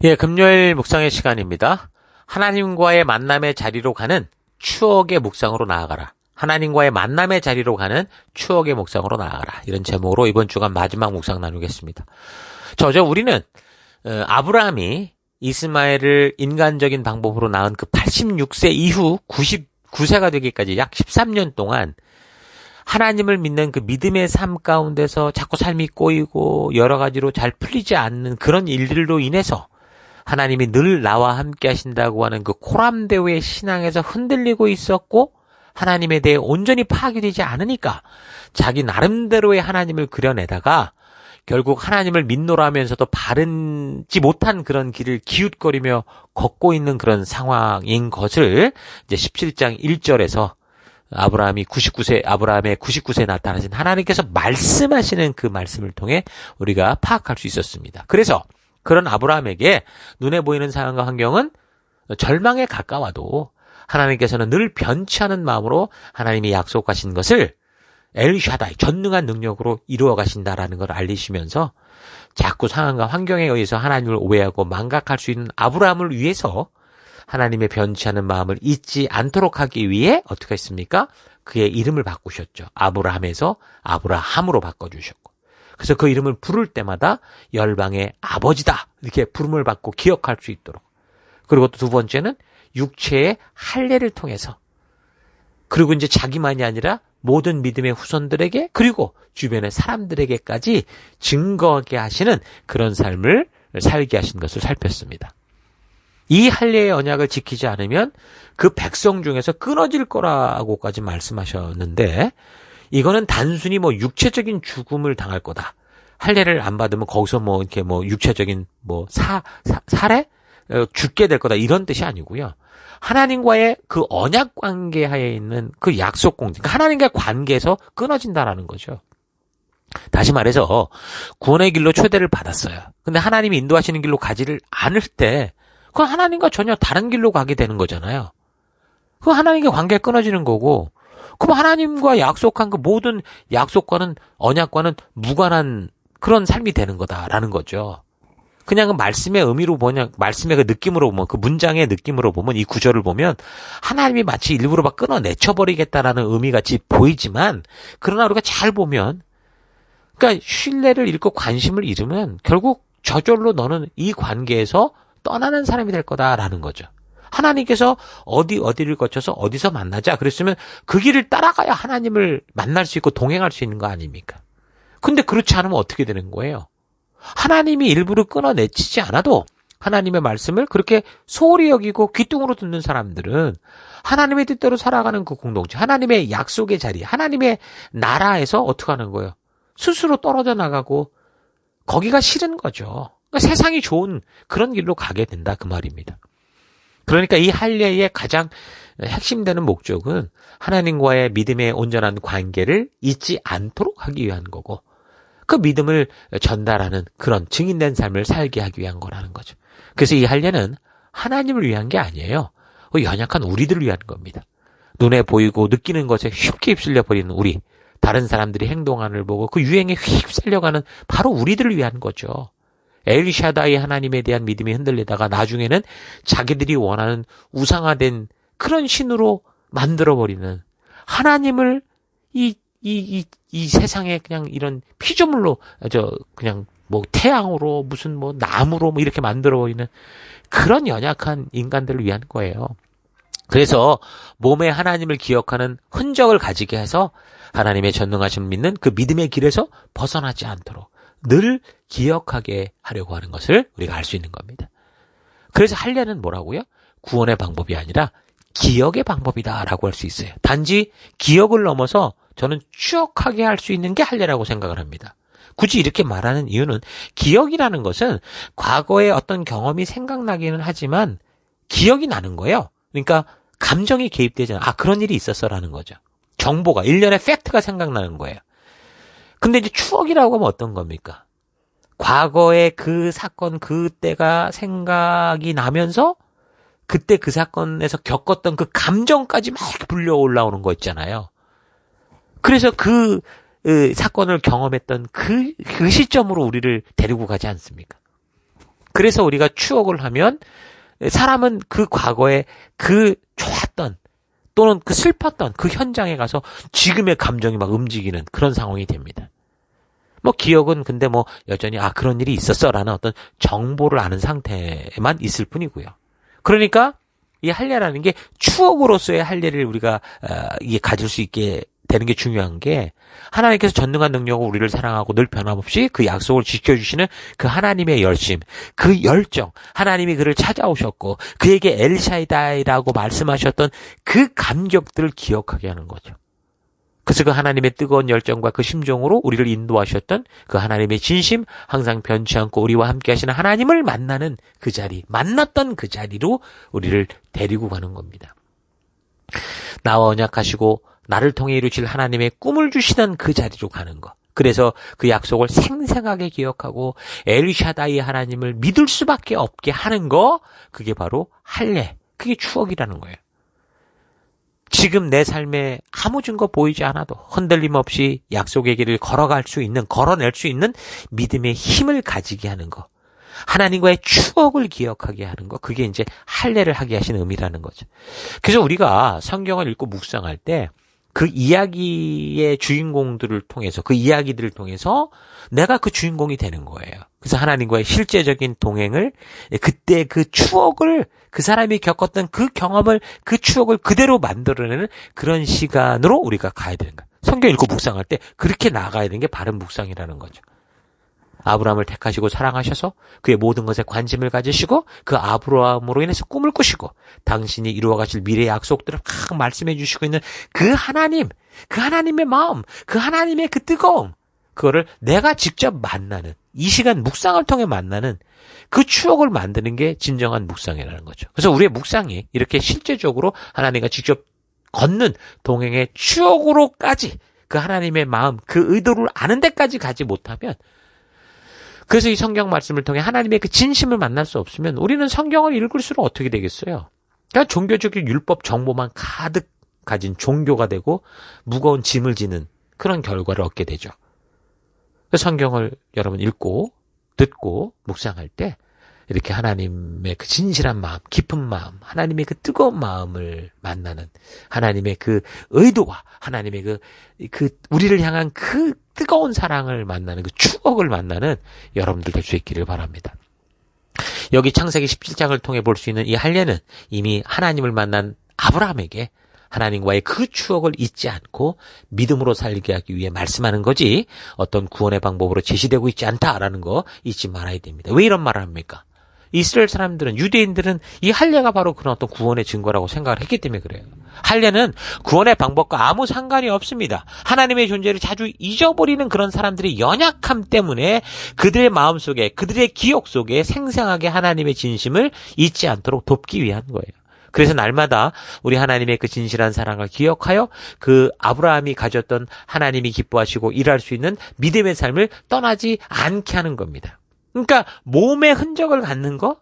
예, 금요일 묵상의 시간입니다. 하나님과의 만남의 자리로 가는 추억의 묵상으로 나아가라. 하나님과의 만남의 자리로 가는 추억의 묵상으로 나아가라. 이런 제목으로 이번 주간 마지막 묵상 나누겠습니다. 우리는 아브라함이 이스마엘을 인간적인 방법으로 낳은 그 86세 이후 99세가 되기까지 약 13년 동안 하나님을 믿는 그 믿음의 삶 가운데서 자꾸 삶이 꼬이고 여러 가지로 잘 풀리지 않는 그런 일들로 인해서 하나님이 늘 나와 함께 하신다고 하는 그 코람데오의 신앙에서 흔들리고 있었고, 하나님에 대해 온전히 파악이 되지 않으니까 자기 나름대로의 하나님을 그려내다가 결국 하나님을 믿노라 하면서도 바르지 못한 그런 길을 기웃거리며 걷고 있는 그런 상황인 것을 이제 17장 1절에서 아브라함의 99세에 나타나신 하나님께서 말씀하시는 그 말씀을 통해 우리가 파악할 수 있었습니다. 그래서 그런 아브라함에게 눈에 보이는 상황과 환경은 절망에 가까워도 하나님께서는 늘 변치 않은 마음으로 하나님이 약속하신 것을 엘샤다이, 전능한 능력으로 이루어 가신다라는 걸 알리시면서 자꾸 상황과 환경에 의해서 하나님을 오해하고 망각할 수 있는 아브라함을 위해서 하나님의 변치 않은 마음을 잊지 않도록 하기 위해 어떻게 했습니까? 그의 이름을 바꾸셨죠. 아브라함에서 아브라함으로 바꿔주셨고. 그래서 그 이름을 부를 때마다 열방의 아버지다 이렇게 부름을 받고 기억할 수 있도록. 그리고 또 두 번째는 육체의 할례를 통해서, 그리고 이제 자기만이 아니라 모든 믿음의 후손들에게 그리고 주변의 사람들에게까지 증거하게 하시는 그런 삶을 살게 하신 것을 살폈습니다. 이 할례의 언약을 지키지 않으면 그 백성 중에서 끊어질 거라고까지 말씀하셨는데, 이거는 단순히 육체적인 죽음을 당할 거다. 할례를 안 받으면 거기서 이렇게 육체적인 살해? 죽게 될 거다. 이런 뜻이 아니고요. 하나님과의 그 언약 관계 하에 있는 그 약속 공동, 하나님과의 관계에서 끊어진다라는 거죠. 다시 말해서 구원의 길로 초대를 받았어요. 근데 하나님이 인도하시는 길로 가지를 않을 때 그건 하나님과 전혀 다른 길로 가게 되는 거잖아요. 그 하나님과 관계가 끊어지는 거고, 그럼 하나님과 약속한 그 모든 약속과는 언약과는 무관한 그런 삶이 되는 거다라는 거죠. 그냥 그 말씀의 의미로 말씀의 그 느낌으로 보면, 그 문장의 느낌으로 보면, 이 구절을 보면 하나님이 마치 일부러 막 끊어내쳐버리겠다라는 의미 같이 보이지만, 그러나 우리가 잘 보면, 그러니까 신뢰를 잃고 관심을 잃으면 결국 저절로 너는 이 관계에서 떠나는 사람이 될 거다라는 거죠. 하나님께서 어디를 거쳐서 어디서 만나자 그랬으면 그 길을 따라가야 하나님을 만날 수 있고 동행할 수 있는 거 아닙니까? 근데 그렇지 않으면 어떻게 되는 거예요? 하나님이 일부러 끊어내치지 않아도 하나님의 말씀을 그렇게 소홀히 여기고 귀뚱으로 듣는 사람들은 하나님의 뜻대로 살아가는 그 공동체, 하나님의 약속의 자리, 하나님의 나라에서 어떻게 하는 거예요? 스스로 떨어져 나가고 거기가 싫은 거죠. 그러니까 세상이 좋은 그런 길로 가게 된다 그 말입니다. 그러니까 이 할례의 가장 핵심되는 목적은 하나님과의 믿음의 온전한 관계를 잊지 않도록 하기 위한 거고, 그 믿음을 전달하는 그런 증인된 삶을 살게 하기 위한 거라는 거죠. 그래서 이 할례는 하나님을 위한 게 아니에요. 연약한 우리들을 위한 겁니다. 눈에 보이고 느끼는 것에 쉽게 휩쓸려 버리는 우리, 다른 사람들이 행동하는 걸 보고 그 유행에 휩쓸려가는 바로 우리들을 위한 거죠. 엘샤다이 하나님에 대한 믿음이 흔들리다가 나중에는 자기들이 원하는 우상화된 그런 신으로 만들어버리는, 하나님을 이 세상에 그냥 이런 피조물로, 그냥 태양으로 무슨 나무로 이렇게 만들어버리는 그런 연약한 인간들을 위한 거예요. 그래서 몸에 하나님을 기억하는 흔적을 가지게 해서 하나님의 전능하심을 믿는 그 믿음의 길에서 벗어나지 않도록 늘 기억하게 하려고 하는 것을 우리가 알 수 있는 겁니다. 그래서 할례는 뭐라고요? 구원의 방법이 아니라 기억의 방법이다라고 할 수 있어요. 단지 기억을 넘어서 저는 추억하게 할 수 있는 게 할례라고 생각을 합니다. 굳이 이렇게 말하는 이유는 기억이라는 것은 과거의 어떤 경험이 생각나기는 하지만 기억이 나는 거예요. 그러니까 감정이 개입되지 않아. 그런 일이 있었어라는 거죠. 정보가, 일련의 팩트가 생각나는 거예요. 근데 이제 추억이라고 하면 어떤 겁니까? 과거의 그 사건, 그때가 생각이 나면서 그때 그 사건에서 겪었던 그 감정까지 막 불려 올라오는 거 있잖아요. 그래서 그 사건을 경험했던 그 시점으로 우리를 데리고 가지 않습니까? 그래서 우리가 추억을 하면 사람은 그 과거에 그 좋았던 또는 그 슬펐던 그 현장에 가서 지금의 감정이 막 움직이는 그런 상황이 됩니다. 뭐 기억은 근데 뭐 여전히 그런 일이 있었어라는 어떤 정보를 아는 상태만 있을 뿐이고요. 그러니까 이 할례라는 게 추억으로서의 할례를 우리가 이게 가질 수 있게 되는 게 중요한 게 하나님께서 전능한 능력으로 우리를 사랑하고 늘 변함없이 그 약속을 지켜주시는 그 하나님의 열심, 그 열정, 하나님이 그를 찾아오셨고 그에게 엘샤다이라고 말씀하셨던 그 감격들을 기억하게 하는 거죠. 그래서 그 하나님의 뜨거운 열정과 그 심정으로 우리를 인도하셨던 그 하나님의 진심, 항상 변치 않고 우리와 함께 하시는 하나님을 만나는 그 자리, 만났던 그 자리로 우리를 데리고 가는 겁니다. 나와 언약하시고 나를 통해 이루실 하나님의 꿈을 주시던 그 자리로 가는 것. 그래서 그 약속을 생생하게 기억하고 엘샤다이 하나님을 믿을 수밖에 없게 하는 거, 그게 바로 할례, 그게 추억이라는 거예요. 지금 내 삶에 아무 증거 보이지 않아도 흔들림 없이 약속의 길을 걸어낼 수 있는 믿음의 힘을 가지게 하는 거. 하나님과의 추억을 기억하게 하는 거. 그게 이제 할례를 하게 하신 의미라는 거죠. 그래서 우리가 성경을 읽고 묵상할 때 그 이야기의 주인공들을 통해서, 그 이야기들을 통해서 내가 그 주인공이 되는 거예요. 그래서 하나님과의 실제적인 동행을, 그때 그 추억을, 그 사람이 겪었던 그 경험을, 그 추억을 그대로 만들어내는 그런 시간으로 우리가 가야 되는 거예요. 성경 읽고 묵상할 때 그렇게 나가야 되는 게 바른 묵상이라는 거죠. 아브라함을 택하시고 사랑하셔서 그의 모든 것에 관심을 가지시고 그 아브라함으로 인해서 꿈을 꾸시고 당신이 이루어가실 미래의 약속들을 막 말씀해 주시고 있는 그 하나님, 그 하나님의 마음, 그 하나님의 그 뜨거움, 그거를 내가 직접 만나는, 이 시간 묵상을 통해 만나는 그 추억을 만드는 게 진정한 묵상이라는 거죠. 그래서 우리의 묵상이 이렇게 실제적으로 하나님과 직접 걷는 동행의 추억으로까지 그 하나님의 마음, 그 의도를 아는 데까지 가지 못하면, 그래서 이 성경 말씀을 통해 하나님의 그 진심을 만날 수 없으면 우리는 성경을 읽을수록 어떻게 되겠어요? 그냥 종교적인 율법 정보만 가득 가진 종교가 되고 무거운 짐을 지는 그런 결과를 얻게 되죠. 그래서 성경을 여러분 읽고 듣고 묵상할 때 이렇게 하나님의 그 진실한 마음, 깊은 마음, 하나님의 그 뜨거운 마음을 만나는 하나님의 그 의도와 하나님의 그 우리를 향한 그 뜨거운 사랑을 만나는 그 추억을 만나는 여러분들 될 수 있기를 바랍니다. 여기 창세기 17장을 통해 볼 수 있는 이 할례는 이미 하나님을 만난 아브라함에게 하나님과의 그 추억을 잊지 않고 믿음으로 살게 하기 위해 말씀하는 거지 어떤 구원의 방법으로 제시되고 있지 않다라는 거 잊지 말아야 됩니다. 왜 이런 말을 합니까? 이스라엘 사람들은, 유대인들은 이 할례가 바로 그런 어떤 구원의 증거라고 생각을 했기 때문에 그래요. 할례는 구원의 방법과 아무 상관이 없습니다. 하나님의 존재를 자주 잊어버리는 그런 사람들의 연약함 때문에 그들의 마음속에, 그들의 기억 속에 생생하게 하나님의 진심을 잊지 않도록 돕기 위한 거예요. 그래서 날마다 우리 하나님의 그 진실한 사랑을 기억하여 그 아브라함이 가졌던 하나님이 기뻐하시고 일할 수 있는 믿음의 삶을 떠나지 않게 하는 겁니다. 그러니까 몸의 흔적을 갖는 거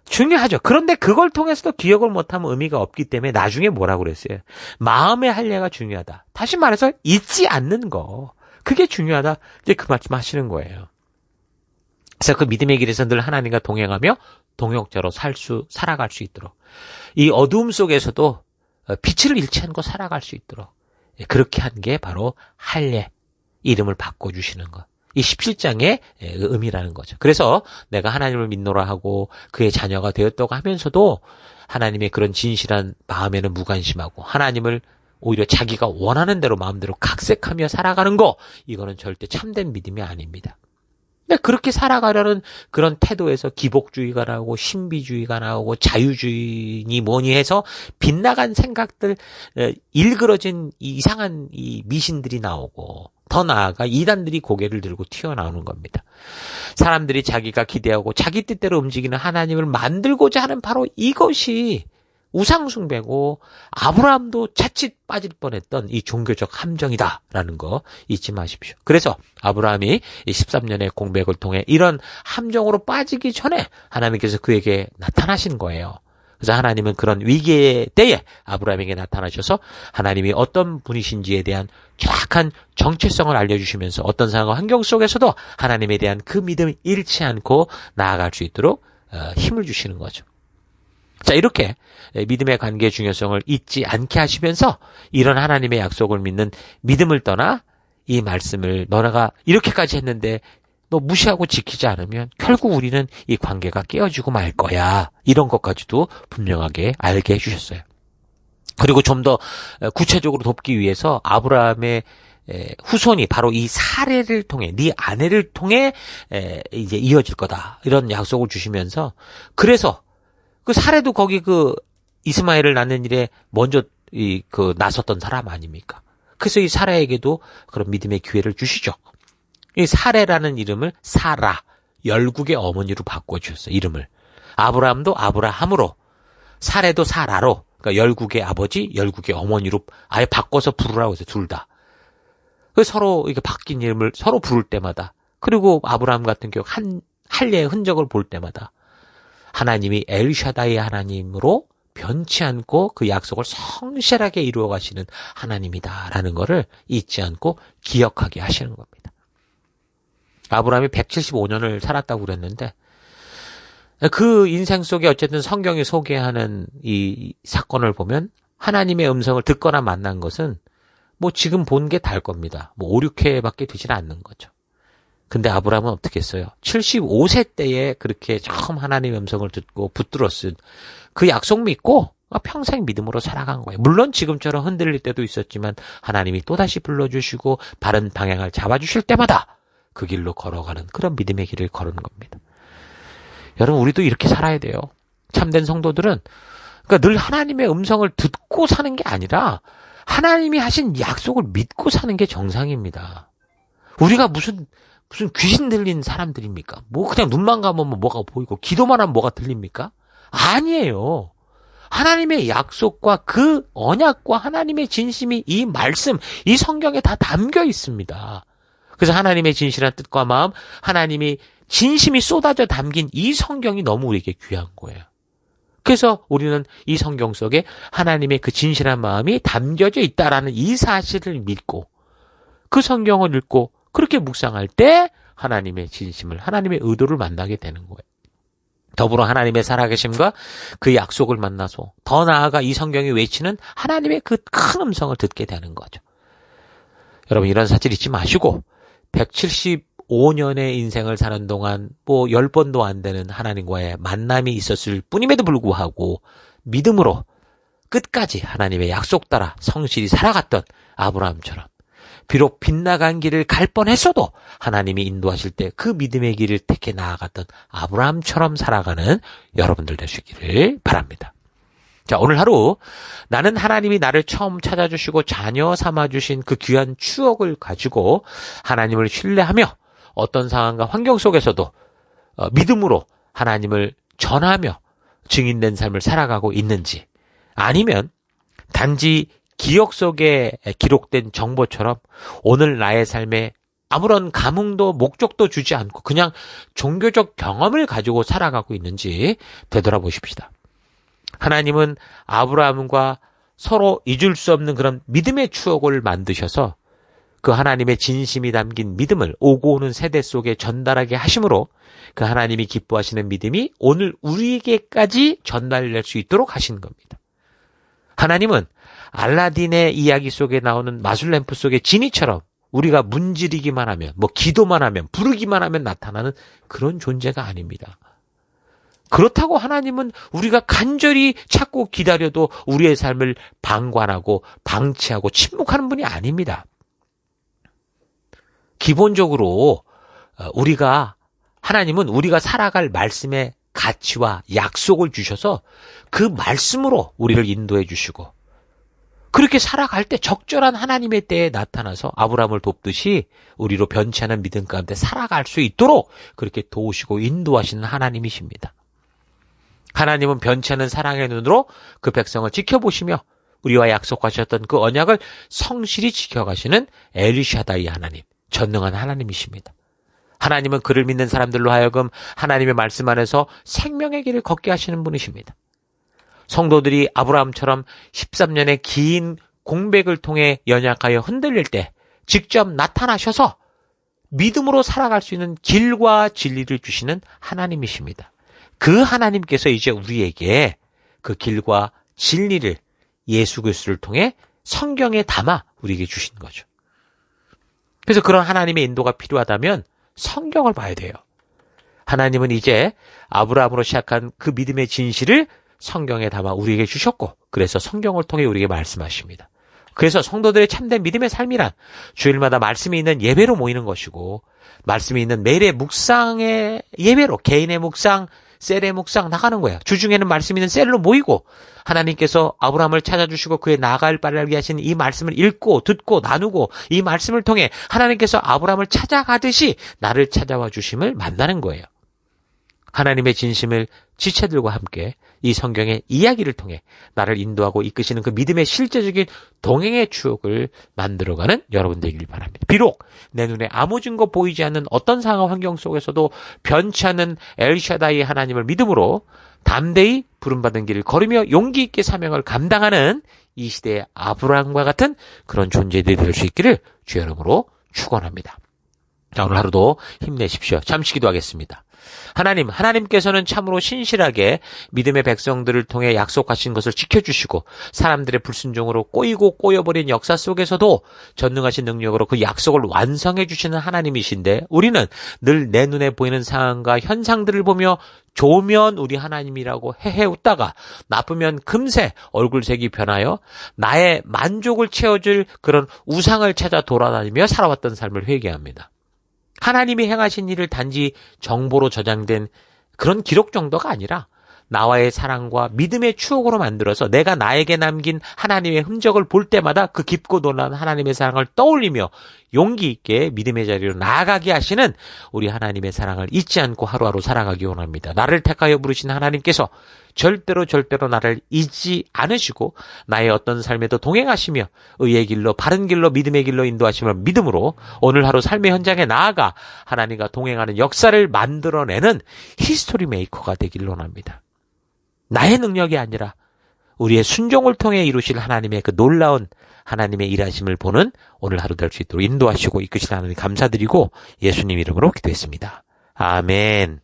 중요하죠. 그런데 그걸 통해서도 기억을 못하면 의미가 없기 때문에 나중에 뭐라고 그랬어요? 마음의 할례가 중요하다. 다시 말해서 잊지 않는 거. 그게 중요하다. 이제 그 말씀 하시는 거예요. 그래서 그 믿음의 길에서 늘 하나님과 동행하며 동역자로 살아갈 수 있도록. 이 어두움 속에서도 빛을 잃지 않고 살아갈 수 있도록. 그렇게 한 게 바로 할례. 이름을 바꿔주시는 것. 이 17장의 의미라는 거죠. 그래서 내가 하나님을 믿노라 하고 그의 자녀가 되었다고 하면서도 하나님의 그런 진실한 마음에는 무관심하고 하나님을 오히려 자기가 원하는 대로 마음대로 각색하며 살아가는 거, 이거는 절대 참된 믿음이 아닙니다. 근데 그렇게 살아가려는 그런 태도에서 기복주의가 나오고 신비주의가 나오고 자유주의니 뭐니 해서 빗나간 생각들, 일그러진 이상한 이 미신들이 나오고 더 나아가 이단들이 고개를 들고 튀어나오는 겁니다. 사람들이 자기가 기대하고 자기 뜻대로 움직이는 하나님을 만들고자 하는 바로 이것이 우상숭배고 아브라함도 자칫 빠질 뻔했던 이 종교적 함정이다라는 거 잊지 마십시오. 그래서 아브라함이 이 13년의 공백을 통해 이런 함정으로 빠지기 전에 하나님께서 그에게 나타나신 거예요. 그래서 하나님은 그런 위기의 때에 아브라함에게 나타나셔서 하나님이 어떤 분이신지에 대한 정확한 정체성을 알려주시면서 어떤 상황과 환경 속에서도 하나님에 대한 그 믿음을 잃지 않고 나아갈 수 있도록 힘을 주시는 거죠. 자, 이렇게 믿음의 관계의 중요성을 잊지 않게 하시면서 이런 하나님의 약속을 믿는 믿음을 떠나 이 말씀을 너네가 이렇게까지 했는데 너 무시하고 지키지 않으면 결국 우리는 이 관계가 깨어지고 말 거야. 이런 것까지도 분명하게 알게 해주셨어요. 그리고 좀 더 구체적으로 돕기 위해서 아브라함의 후손이 바로 이 사례를 통해 네 아내를 통해 이제 이어질 거다. 이런 약속을 주시면서 그래서 그 사례도 거기 그 이스마엘을 낳는 일에 먼저 나섰던 사람 아닙니까? 그래서 이 사라에게도 그런 믿음의 기회를 주시죠. 이 사레라는 이름을 사라, 열국의 어머니로 바꿔주셨어요. 이름을. 아브라함도 아브라함으로, 사레도 사라로, 그러니까 열국의 아버지, 열국의 어머니로 아예 바꿔서 부르라고 해서 둘 다. 서로 이렇게 바뀐 이름을 서로 부를 때마다, 그리고 아브라함 같은 경우 할례의 흔적을 볼 때마다 하나님이 엘샤다이 하나님으로 변치 않고 그 약속을 성실하게 이루어 가시는 하나님이다라는 것을 잊지 않고 기억하게 하시는 겁니다. 아브라함이 175년을 살았다고 그랬는데 그 인생 속에 어쨌든 성경이 소개하는 이 사건을 보면 하나님의 음성을 듣거나 만난 것은 뭐 지금 본 게 달 겁니다. 뭐 5, 6회밖에 되질 않는 거죠. 근데 아브라함은 어떻게 했어요? 75세 때에 그렇게 처음 하나님의 음성을 듣고 붙들었은 그 약속 믿고 평생 믿음으로 살아간 거예요. 물론 지금처럼 흔들릴 때도 있었지만 하나님이 또다시 불러주시고 바른 방향을 잡아주실 때마다 그 길로 걸어가는 그런 믿음의 길을 걸은 겁니다. 여러분 우리도 이렇게 살아야 돼요. 참된 성도들은 그러니까 늘 하나님의 음성을 듣고 사는 게 아니라 하나님이 하신 약속을 믿고 사는 게 정상입니다. 우리가 무슨 귀신 들린 사람들입니까? 뭐 그냥 눈만 감으면 뭐가 보이고 기도만 하면 뭐가 들립니까? 아니에요. 하나님의 약속과 그 언약과 하나님의 진심이 이 말씀, 이 성경에 다 담겨 있습니다. 그래서 하나님의 진실한 뜻과 마음, 하나님이 진심이 쏟아져 담긴 이 성경이 너무 우리에게 귀한 거예요. 그래서 우리는 이 성경 속에 하나님의 그 진실한 마음이 담겨져 있다라는 이 사실을 믿고 그 성경을 읽고 그렇게 묵상할 때 하나님의 진심을, 하나님의 의도를 만나게 되는 거예요. 더불어 하나님의 살아계심과 그 약속을 만나서 더 나아가 이 성경이 외치는 하나님의 그 큰 음성을 듣게 되는 거죠. 여러분 이런 사실 잊지 마시고 175년의 인생을 사는 동안 뭐 10번도 안 되는 하나님과의 만남이 있었을 뿐임에도 불구하고 믿음으로 끝까지 하나님의 약속 따라 성실히 살아갔던 아브라함처럼 비록 빗나간 길을 갈 뻔했어도 하나님이 인도하실 때 그 믿음의 길을 택해 나아갔던 아브라함처럼 살아가는 여러분들 되시기를 바랍니다. 자, 오늘 하루 나는 하나님이 나를 처음 찾아주시고 자녀 삼아주신 그 귀한 추억을 가지고 하나님을 신뢰하며 어떤 상황과 환경 속에서도 믿음으로 하나님을 전하며 증인된 삶을 살아가고 있는지 아니면 단지 기억 속에 기록된 정보처럼 오늘 나의 삶에 아무런 감흥도 목적도 주지 않고 그냥 종교적 경험을 가지고 살아가고 있는지 되돌아보십시다. 하나님은 아브라함과 서로 잊을 수 없는 그런 믿음의 추억을 만드셔서 그 하나님의 진심이 담긴 믿음을 오고 오는 세대 속에 전달하게 하심으로 그 하나님이 기뻐하시는 믿음이 오늘 우리에게까지 전달될 수 있도록 하신 겁니다. 하나님은 알라딘의 이야기 속에 나오는 마술램프 속의 지니처럼 우리가 문지르기만 하면, 기도만 하면, 부르기만 하면 나타나는 그런 존재가 아닙니다. 그렇다고 하나님은 우리가 간절히 찾고 기다려도 우리의 삶을 방관하고 방치하고 침묵하는 분이 아닙니다. 기본적으로 하나님은 우리가 살아갈 말씀의 가치와 약속을 주셔서 그 말씀으로 우리를 인도해 주시고 그렇게 살아갈 때 적절한 하나님의 때에 나타나서 아브라함을 돕듯이 우리로 변치 않은 믿음 가운데 살아갈 수 있도록 그렇게 도우시고 인도하시는 하나님이십니다. 하나님은 변치 않은 사랑의 눈으로 그 백성을 지켜보시며 우리와 약속하셨던 그 언약을 성실히 지켜가시는 엘샤다이 하나님, 전능한 하나님이십니다. 하나님은 그를 믿는 사람들로 하여금 하나님의 말씀 안에서 생명의 길을 걷게 하시는 분이십니다. 성도들이 아브라함처럼 13년의 긴 공백을 통해 연약하여 흔들릴 때 직접 나타나셔서 믿음으로 살아갈 수 있는 길과 진리를 주시는 하나님이십니다. 그 하나님께서 이제 우리에게 그 길과 진리를 예수 그리스도를 통해 성경에 담아 우리에게 주신 거죠. 그래서 그런 하나님의 인도가 필요하다면 성경을 봐야 돼요. 하나님은 이제 아브라함으로 시작한 그 믿음의 진실을 성경에 담아 우리에게 주셨고, 그래서 성경을 통해 우리에게 말씀하십니다. 그래서 성도들의 참된 믿음의 삶이란 주일마다 말씀이 있는 예배로 모이는 것이고, 말씀이 있는 매일의 묵상의 예배로 개인의 묵상, 셀의 묵상 나가는 거예요. 주중에는 말씀 있는 셀로 모이고 하나님께서 아브라함을 찾아주시고 그의 나아갈 바를 알게 하신 이 말씀을 읽고 듣고 나누고 이 말씀을 통해 하나님께서 아브라함을 찾아가듯이 나를 찾아와 주심을 만나는 거예요. 하나님의 진심을 지체들과 함께 이 성경의 이야기를 통해 나를 인도하고 이끄시는 그 믿음의 실제적인 동행의 추억을 만들어가는 여러분 되길 바랍니다. 비록 내 눈에 아무 증거 보이지 않는 어떤 상황 환경 속에서도 변치 않는 엘샤다이 하나님을 믿음으로 담대히 부름받은 길을 걸으며 용기 있게 사명을 감당하는 이 시대의 아브라함과 같은 그런 존재들이 될 수 있기를 주의 이름으로 축원합니다. 자, 오늘 하루도 힘내십시오. 잠시 기도하겠습니다. 하나님께서는 참으로 신실하게 믿음의 백성들을 통해 약속하신 것을 지켜주시고 사람들의 불순종으로 꼬이고 꼬여버린 역사 속에서도 전능하신 능력으로 그 약속을 완성해 주시는 하나님이신데, 우리는 늘 내 눈에 보이는 상황과 현상들을 보며 좋으면 우리 하나님이라고 헤헤웃다가 나쁘면 금세 얼굴색이 변하여 나의 만족을 채워줄 그런 우상을 찾아 돌아다니며 살아왔던 삶을 회개합니다. 하나님이 행하신 일을 단지 정보로 저장된 그런 기록 정도가 아니라 나와의 사랑과 믿음의 추억으로 만들어서 내가 나에게 남긴 하나님의 흔적을 볼 때마다 그 깊고 놀라운 하나님의 사랑을 떠올리며 용기 있게 믿음의 자리로 나아가게 하시는 우리 하나님의 사랑을 잊지 않고 하루하루 살아가기 원합니다. 나를 택하여 부르신 하나님께서 절대로 나를 잊지 않으시고 나의 어떤 삶에도 동행하시며 의의 길로, 바른 길로, 믿음의 길로 인도하심을 믿음으로 오늘 하루 삶의 현장에 나아가 하나님과 동행하는 역사를 만들어내는 히스토리 메이커가 되길 원합니다. 나의 능력이 아니라 우리의 순종을 통해 이루실 하나님의 그 놀라운 하나님의 일하심을 보는 오늘 하루 될 수 있도록 인도하시고 이끄실 하나님 감사드리고 예수님 이름으로 기도했습니다. 아멘.